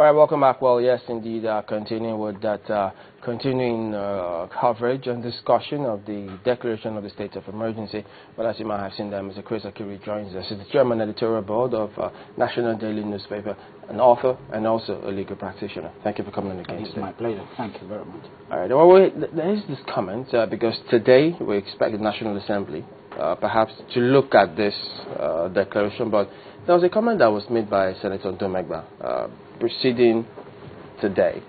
All right, welcome back. Well, yes, indeed, continuing with that continuing coverage and discussion of the declaration of the state of emergency. Well, as you might have seen, Mr. Chris Akiri joins us. He's the chairman editorial board of National Daily Newspaper, an author and also a legal practitioner. Thank you for coming in again. It's my pleasure. Thank you very much. All right. Well, there is this comment because today we expect the National Assembly perhaps to look at this declaration, but there was a comment that was made by Senator Domegba preceding today,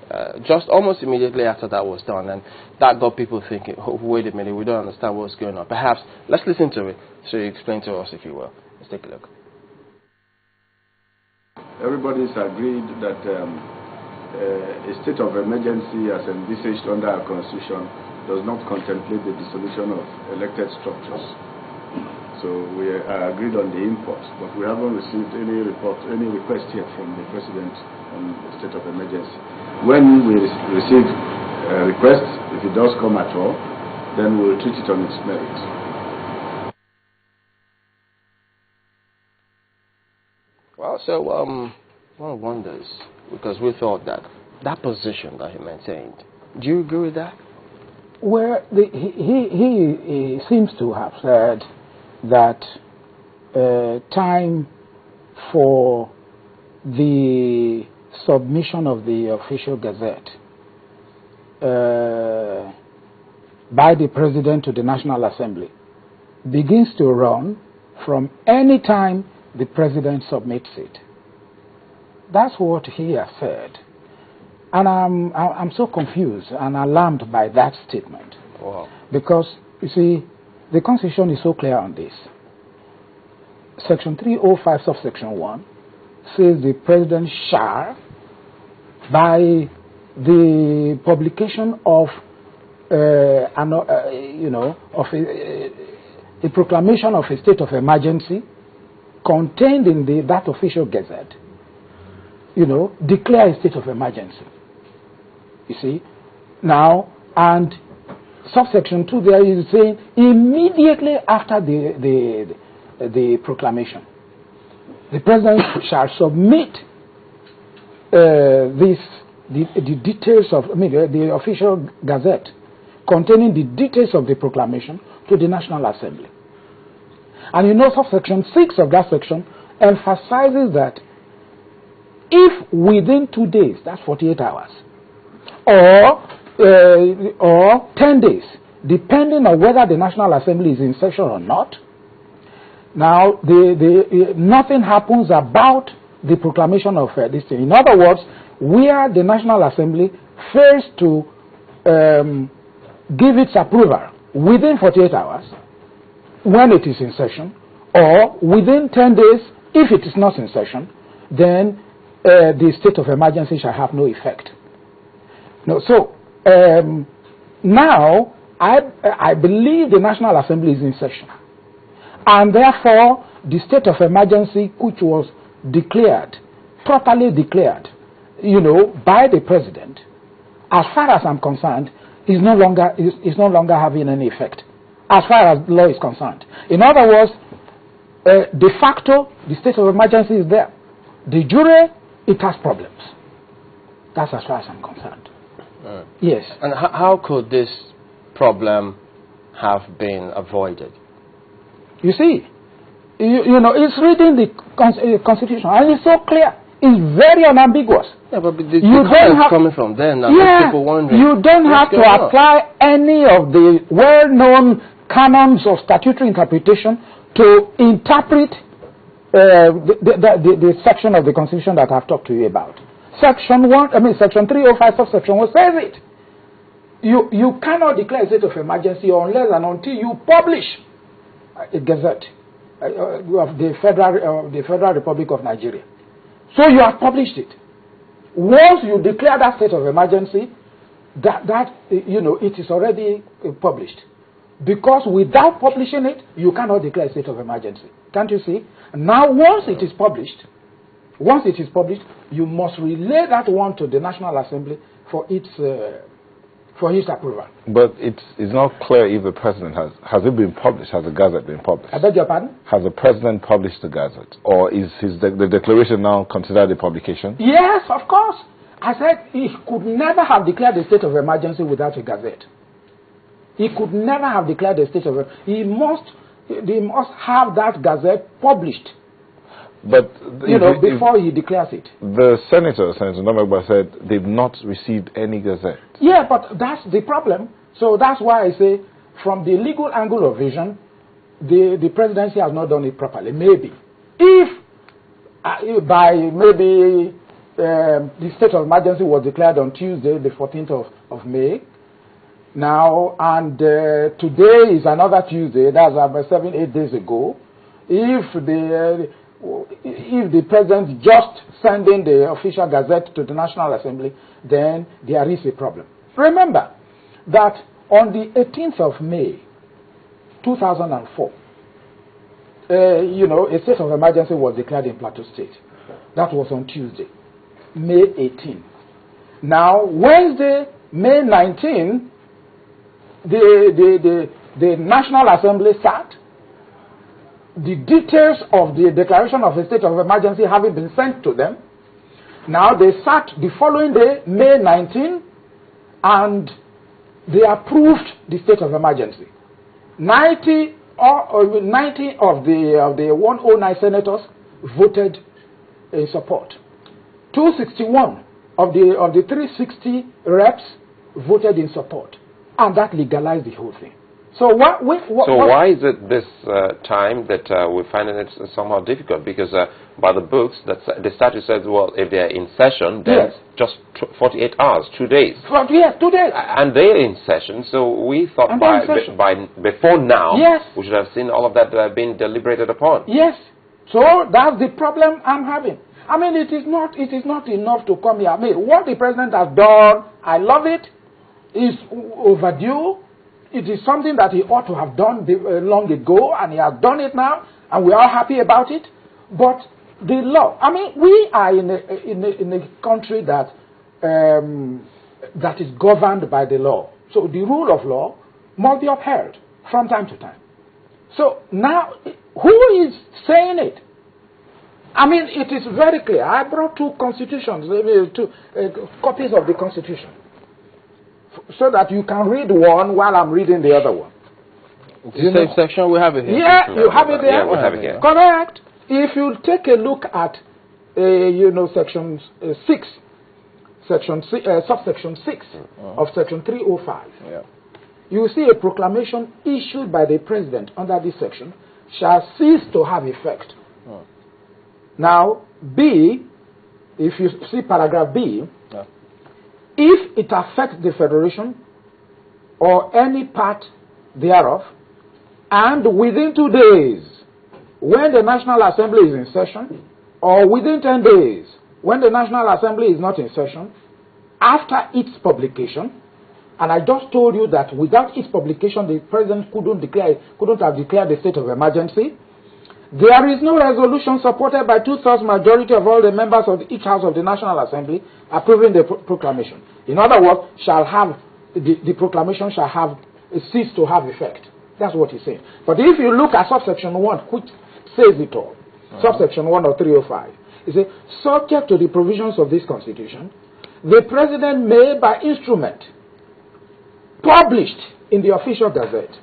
just almost immediately after that was done, and that got people thinking, oh, wait a minute, we don't understand what's going on. Perhaps let's listen to it so you explain to us, if you will. Let's take a look. Everybody's agreed that a state of emergency as envisaged under our constitution does not contemplate the dissolution of elected structures. So we are agreed on the import, but we haven't received any request yet from the President on the state of emergency. When we receive a request, if it does come at all, then we'll treat it on its merit. Well, so one wonders, because we thought that position that he maintained, do you agree with that? Well, he seems to have said that time for the submission of the official Gazette by the President to the National Assembly begins to run from any time the President submits it. That's what he has said. And I'm so confused and alarmed by that statement. Wow. Because, you see, the Constitution is so clear on this. Section 305, subsection 1, says the President shall, by the publication of the proclamation of a state of emergency contained in that official Gazette, declare a state of emergency. You see? Now, and subsection 2 there is saying immediately after the proclamation, the President shall submit the details of the official Gazette containing the details of the proclamation to the National Assembly. And subsection 6 of that section emphasizes that if within 2 days, that's 48 hours, or 10 days, depending on whether the National Assembly is in session or not. Now, nothing happens about the proclamation of this thing. In other words, where the National Assembly fails to give its approval within 48 hours when it is in session, or within 10 days if it is not in session, then the state of emergency shall have no effect. So now I believe the National Assembly is in session, and therefore the state of emergency, which was declared, properly declared, by the President, as far as I'm concerned, is no longer having any effect, as far as law is concerned. In other words, de facto, the state of emergency is there. De jure, it has problems. That's as far as I'm concerned. Yes. And how could this problem have been avoided? You see, it's reading the Constitution, and it's so clear. It's very unambiguous. Yeah, but the comment coming from then, people wondering. You don't have to apply any of the well-known canons of statutory interpretation to interpret the section of the Constitution that I've talked to you about. Section 305 subsection 1 says it. You cannot declare a state of emergency unless and until you publish a Gazette of the Federal Republic of Nigeria. So you have published it. Once you declare that state of emergency, it is already published. Because without publishing it, you cannot declare a state of emergency. Can't you see? Now, once it is published, you must relay that one to the National Assembly for its for his approval. But it's not clear if the president has it been published? Has the Gazette been published? I beg your pardon? Has the president published the Gazette, or is the declaration now considered a publication? Yes, of course. I said he could never have declared a state of emergency without a Gazette. He could never have declared a state of emergency. He must have that Gazette published. But before he declares it. The Senator Domegba, said they've not received any Gazette. Yeah, but that's the problem. So that's why I say, from the legal angle of vision, the presidency has not done it properly. Maybe. If by maybe the state of emergency was declared on Tuesday, the 14th of May, now, and today is another Tuesday, that's about 7-8 days ago, if the president just sending the official Gazette to the National Assembly, then there is a problem. Remember that on the 18th of May, 2004, a state of emergency was declared in Plateau State. That was on Tuesday, May 18. Now, Wednesday, May 19, the National Assembly sat. The details of the declaration of a state of emergency having been sent to them. Now they sat the following day, May 19, and they approved the state of emergency. 90 of the 109 senators voted in support. 261 of the 360 reps voted in support, and that legalized the whole thing. So why is it this time that we're finding it somehow difficult? Because by the books, the statute says, well, if they're in session, then yes, just 48 hours, 2 days. Yes, 2 days. And they're in session, so we thought before now, yes, we should have seen all of that being deliberated upon. Yes. So that's the problem I'm having. I mean, it is not enough to come here. I mean, what the president has done, I love it. It's overdue. It is something that he ought to have done long ago, and he has done it now, and we are happy about it. But the law, I mean, we are in a country that is governed by the law. So the rule of law must be upheld from time to time. So now, who is saying it? I mean, it is very clear. I brought two constitutions, copies of the Constitution, so that you can read one while I'm reading the other one. The same section, we have it here. Yeah, you have it there. Yeah, we have it here. Correct. If you take a look at, section 6, subsection 6 of section 305, yeah, you will see a proclamation issued by the president under this section shall cease to have effect. Now, B, if you see paragraph B, yeah, if it affects the federation or any part thereof, and within 2 days, when the National Assembly is in session, or within 10 days, when the National Assembly is not in session, after its publication, and I just told you that without its publication, the president couldn't have declared the state of emergency. There is no resolution supported by 2/3 majority of all the members of each house of the National Assembly approving the proclamation. In other words, the proclamation shall have cease to have effect. That's what he's saying. But if you look at subsection 1, which says it all, subsection 1 of 305, it says, subject to the provisions of this Constitution, the President may, by instrument published in the official Gazette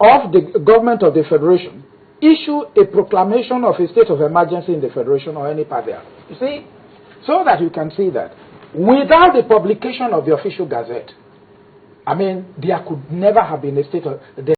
of the government of the Federation, issue a proclamation of a state of emergency in the Federation or any part thereof. You see? So that you can see that without the publication of the official Gazette, I mean, there could never have been a state of